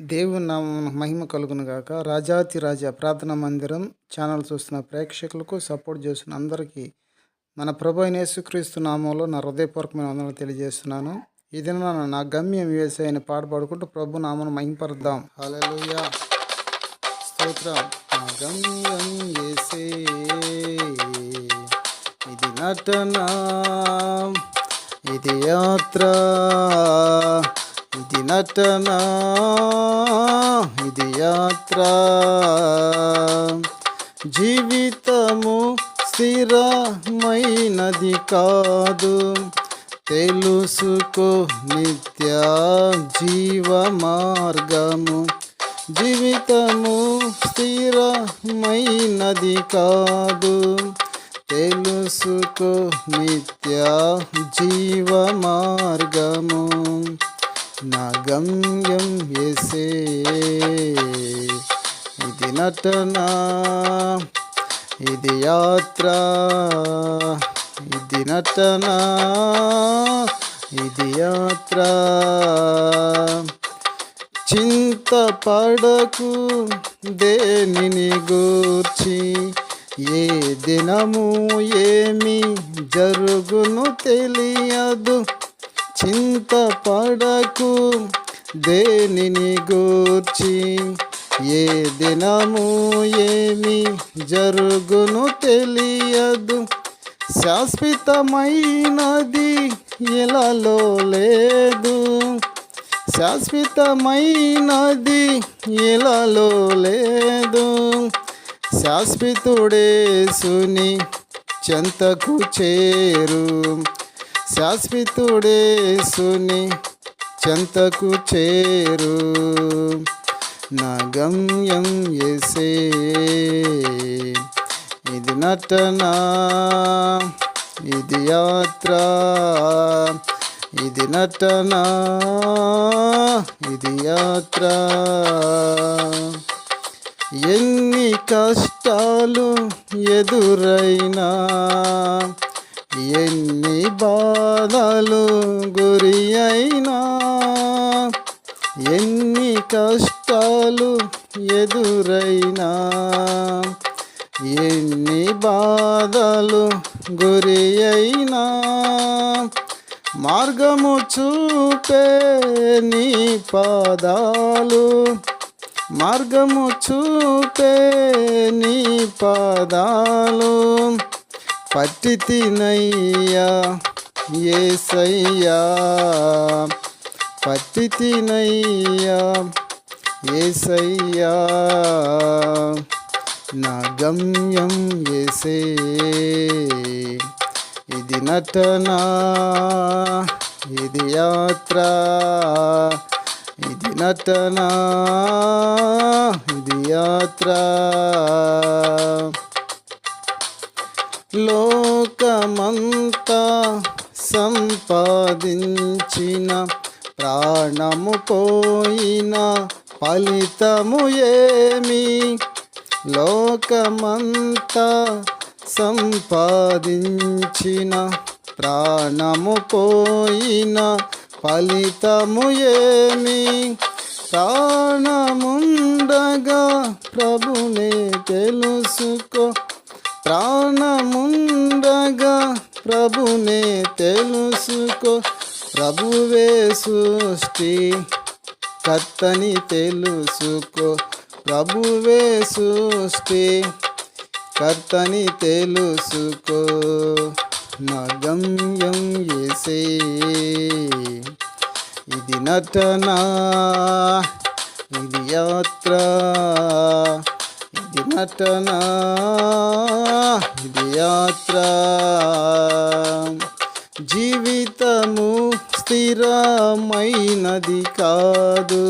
దేవుని నామమునకు మహిమ కలుగును గాక. రాజాతి రాజా ప్రార్థనా మందిరం ఛానల్ చూస్తున్న ప్రేక్షకులకు, సపోర్ట్ చేస్తున్న అందరికీ మన ప్రభు అయిన యేసుక్రీస్తు నామంలో నా హృదయపూర్వకమైన వందనాలు తెలియజేస్తున్నాను. ఈ దినాన నా గమ్యం యేసయ్య అని పాట పాడుకుంటూ ప్రభు నామమును మహిమపరుద్దాం. హల్లెలూయా, స్తోత్రం. నా గమ్యం యేసే, ఇది నటన, ఇది యాత్ర, ఇది నటన, ఇది యాత్ర. జీవితము స్థిరమైనది కాదు, తెలుసుకో నిత్య జీవ మార్గము. జీవితము స్థిరమైనది కాదు, తెలుసుకో నిత్య జీవ మార్గము. నా గమ్యం యేసే, ఇది నటన, ఇది యాత్ర, ఇది నటన, ఇది యాత్ర. చింతపడకు దేనిని గూర్చి, ఏ దినము ఏమి జరుగును తెలియదు. చింతపడకు దేనిని గూర్చి, ఏ దినము ఏమి జరుగును తెలియదు. శాశ్వతమైనది ఇలాలో లేదు, శాశ్వతమైనది ఇలాలో లేదు. శాశ్వతుడేసుని చెంతకు చేరు, శాశ్వతుడేసుని చెంతకు చేరు. నా గమ్యం యేసే, ఇది నటన, ఇది యాత్ర, ఇది నటన, ఇది యాత్ర. ఎన్ని కష్టాలు ఎదురైనా, ఎన్ని బాధలు గురి అయినా, ఎన్ని కష్టాలు ఎదురైనా, ఎన్ని బాధలు గురి అయినా, మార్గము చూపే నీ పాదాలు, మార్గము చూపే నీ పాదాలు. పట్టి తినయ్యా యేసయ్యా, పట్టి తినయ్యా యేసయ్యా. నా గమ్యం యేసే, ఇది నటన, ఇది యాత్ర, ఇది నటన, ఇది యాత్ర. లోకమంతా సంపాదించిన, ప్రాణము పోయిన ఫలితము ఏమి. లోకమంతా సంపాదించిన, ప్రాణము పోయిన ఫలితము ఏమి. ప్రాణముండగా ప్రభునే తెలుసుకో, ప్రాణముండగా ప్రభునే తెలుసుకో. ప్రభువే సృష్టి కర్తని తెలుసుకో, ప్రభువే సృష్టి కర్తని తెలుసుకో. నా గమ్యం యేసే, ఇది నటన, ఇది యాత్ర, ఇది నటన, ఇది యాత్ర. జీవితము స్థిరమైనది కాదు,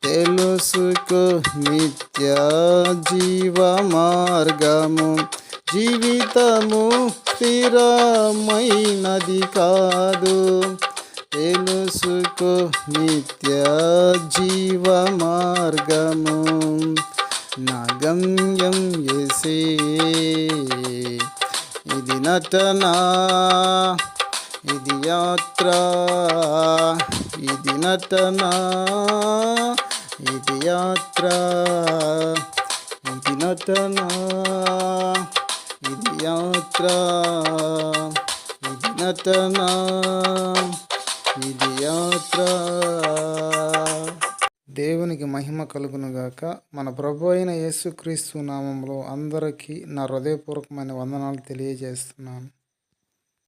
తెలుసుకో నిత్య జీవ మార్గము. జీవితము స్థిరమైనది కాదు, తెలుసుకో నిత్య జీవ మార్గము. నా గమ్యం యేసే, ఇది నటన, ఇది యాత్ర, ఇది నటన, ఇది యాత్ర, ఇది నటన, ఇది యాత్ర, ఇది నటన, ఇది యాత్ర. దేవునికి మహిమ కలుగునుగాక. మన ప్రభు అయిన యేసుక్రీస్తు నామంలో అందరికీ నా హృదయపూర్వకమైన వందనాలు తెలియజేస్తున్నాను.